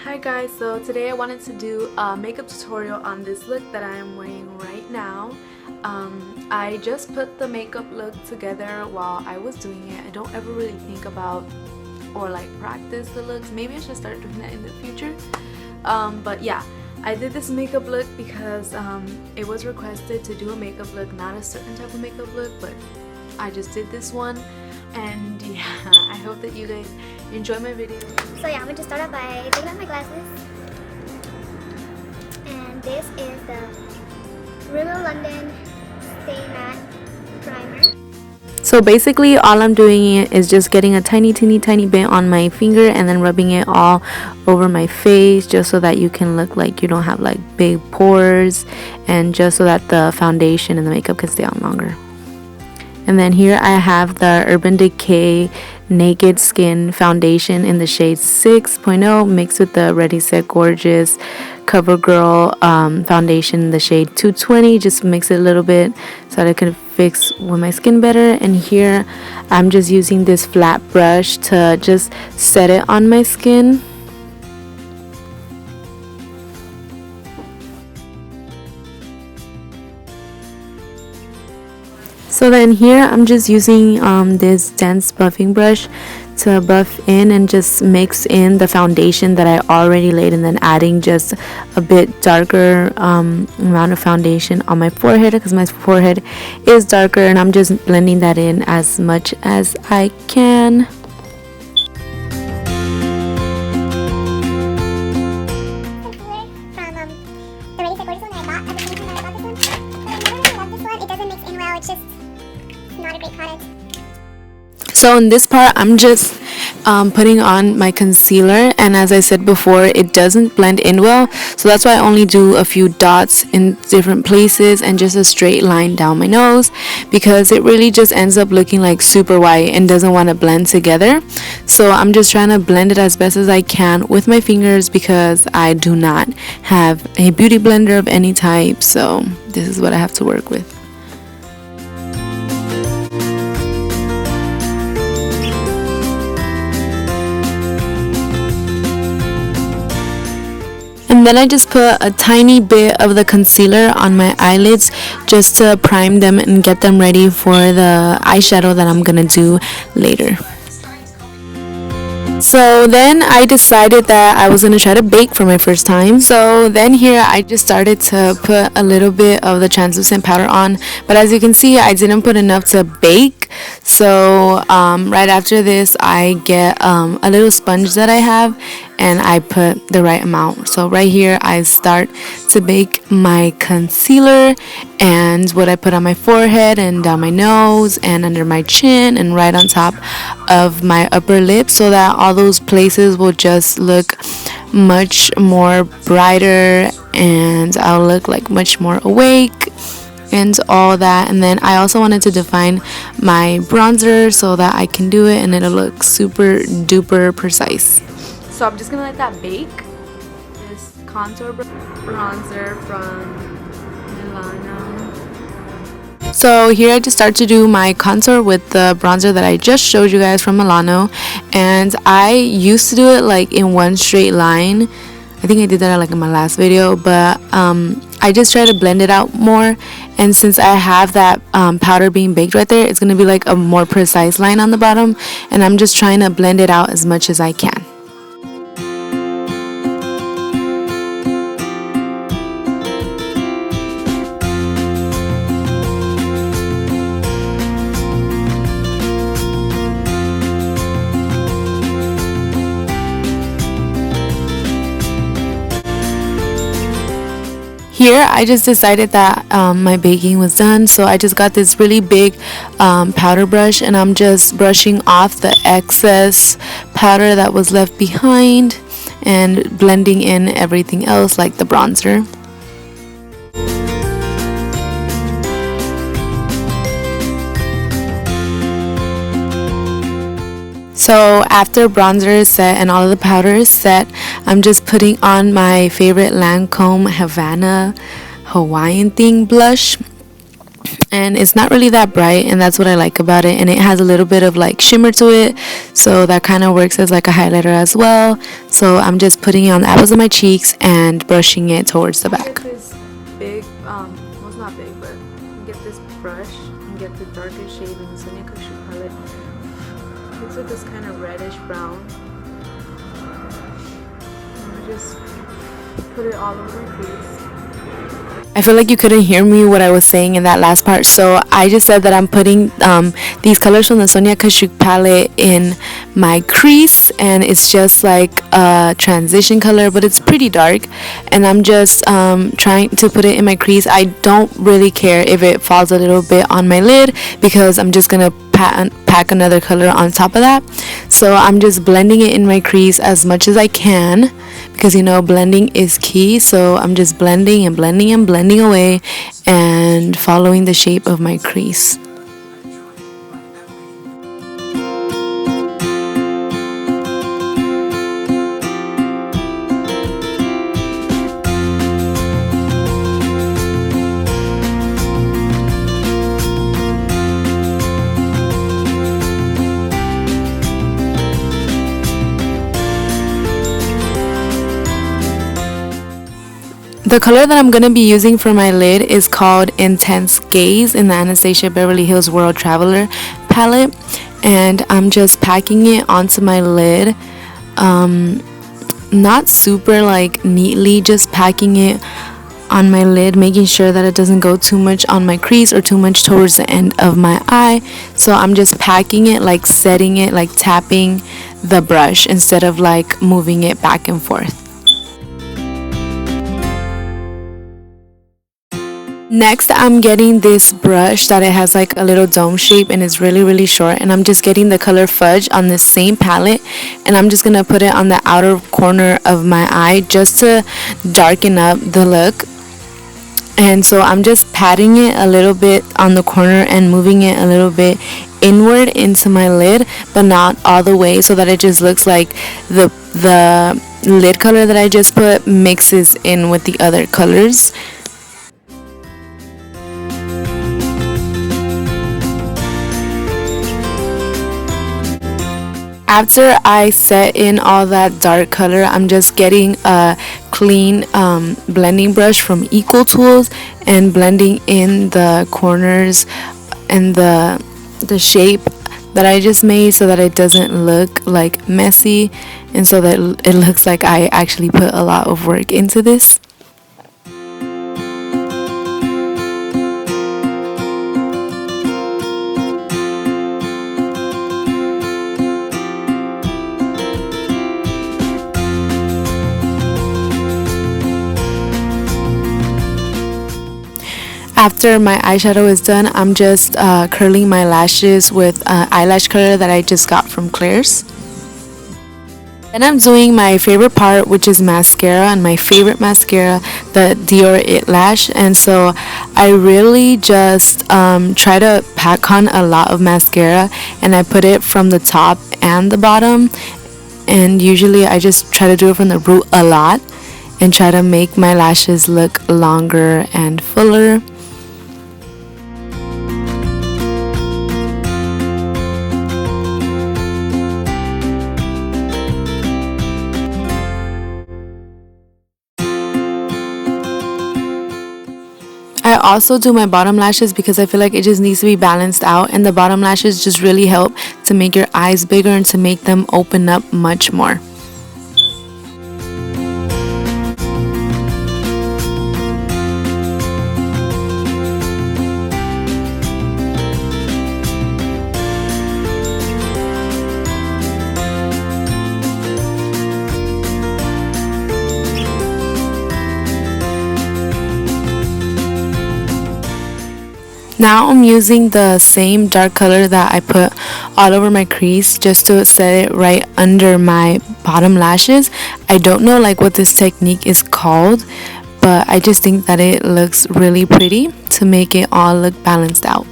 Hi guys, so today I wanted to do a makeup tutorial on this look that I am wearing right now. I just put the makeup look together while I was doing it. I don't ever really think about or like practice the looks. Maybe I should start doing that in the future. But yeah, I did this makeup look because it was requested to do a makeup look, not a certain type of makeup look, but I just did this one. And yeah, I hope that you guys enjoy my video. So yeah, I'm going to start off by taking off my glasses. And this is the Rimmel London Stay Matte Primer. So basically all I'm doing is just getting a tiny bit on my finger and then rubbing it all over my face, just so that you can look like you don't have like big pores, and just so that the foundation and the makeup can stay on longer. And then here I have the Urban Decay Naked Skin Foundation in the shade 6.0 mixed with the Ready Set Gorgeous CoverGirl foundation in the shade 220. Just mix it a little bit so that it can fix with my skin better. And here I'm just using this flat brush to just set it on my skin. So then here I'm just using this dense buffing brush to buff in and just mix in the foundation that I already laid, and then adding just a bit darker amount of foundation on my forehead, because my forehead is darker, and I'm just blending that in as much as I can. So in this part I'm just putting on my concealer, and as I said before, it doesn't blend in well, so that's why I only do a few dots in different places and just a straight line down my nose, because it really just ends up looking like super white and doesn't want to blend together. So I'm just trying to blend it as best as I can with my fingers, because I do not have a beauty blender of any type, so this is what I have to work with. And then I just put a tiny bit of the concealer on my eyelids just to prime them and get them ready for the eyeshadow that I'm gonna do later. So then I decided that I was gonna try to bake for my first time. So then here I just started to put a little bit of the translucent powder on, but as you can see, I didn't put enough to bake. So right after this, I get a little sponge that I have, and I put the right amount. So right here I start to bake my concealer and what I put on my forehead and down my nose and under my chin and right on top of my upper lip, so that all those places will just look much more brighter and I'll look like much more awake and all that. And then I also wanted to define my bronzer so that I can do it and it'll look super duper precise. So I'm just gonna let that bake. This contour bronzer from Milano. So here I just start to do my contour with the bronzer that I just showed you guys from Milano, and I used to do it like in one straight line. I think I did that like in my last video, but I just try to blend it out more, and since I have that powder being baked right there, it's gonna be like a more precise line on the bottom, and I'm just trying to blend it out as much as I can. Here I just decided that my baking was done, so I just got this really big powder brush, and I'm just brushing off the excess powder that was left behind and blending in everything else like the bronzer. So after bronzer is set and all of the powder is set, I'm just putting on my favorite Lancome Havana Hawaiian thing blush. and it's not really that bright, and that's what I like about it. And it has a little bit of like shimmer to it, so that kind of works as like a highlighter as well. So I'm just putting it on the apples of my cheeks and brushing it towards the back. Get this big, well it's not big, but get this brush and get the darker shade in the Stheisyyy palette. Looks like this kind of reddish brown. And I just put it all over my face. I feel like you couldn't hear me what I was saying in that last part, so I just said that I'm putting these colors from the Stheisyyy palette in my crease, and it's just like a transition color, but it's pretty dark, and I'm just trying to put it in my crease. I don't really care if it falls a little bit on my lid because I'm just gonna pack another color on top of that. So I'm just blending it in my crease as much as I can, because you know blending is key. So I'm just blending and blending and blending away and following the shape of my crease. The color that I'm going to be using for my lid is called Intense Gaze in the Anastasia Beverly Hills World Traveler palette, and I'm just packing it onto my lid, not super like neatly, just packing it on my lid, making sure that it doesn't go too much on my crease or too much towards the end of my eye. So I'm just packing it, like setting it, like tapping the brush instead of like moving it back and forth. Next, I'm getting this brush that it has like a little dome shape and it's really short, and I'm just getting the color Fudge on this same palette, and I'm just gonna put it on the outer corner of my eye just to darken up the look. And so I'm just patting it a little bit on the corner and moving it a little bit inward into my lid, but not all the way, so that it just looks like the lid color that I just put mixes in with the other colors. After I set in all that dark color, I'm just getting a clean blending brush from Equal Tools and blending in the corners and the shape that I just made, so that it doesn't look like messy, and so that it looks like I actually put a lot of work into this. After my eyeshadow is done, I'm just curling my lashes with eyelash curler that I just got from Claire's. Then I'm doing my favorite part, which is mascara, and my favorite mascara, the Dior It Lash. And so I really just try to pack on a lot of mascara, and I put it from the top and the bottom, and usually I just try to do it from the root a lot and try to make my lashes look longer and fuller. I also do my bottom lashes because I feel like it just needs to be balanced out, and the bottom lashes just really help to make your eyes bigger and to make them open up much more. Now I'm using the same dark color that I put all over my crease just to set it right under my bottom lashes. I don't know like what this technique is called, but I just think that it looks really pretty to make it all look balanced out.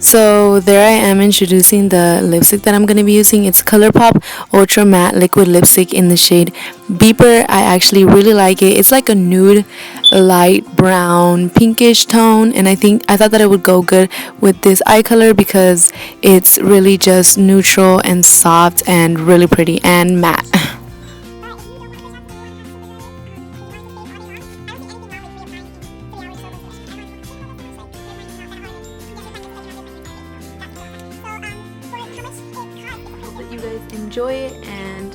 So there I am introducing the lipstick that I'm going to be using. It's ColourPop Ultra Matte Liquid Lipstick in the shade Beeper. I actually really like it. It's like a nude, light brown, pinkish tone, and I thought that it would go good with this eye color because it's really just neutral and soft and really pretty and matte. You guys enjoy it, and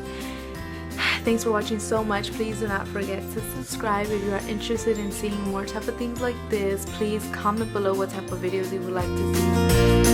thanks for watching so much. Please do not forget to subscribe. If you are interested in seeing more type of things like this, please comment below what type of videos you would like to see.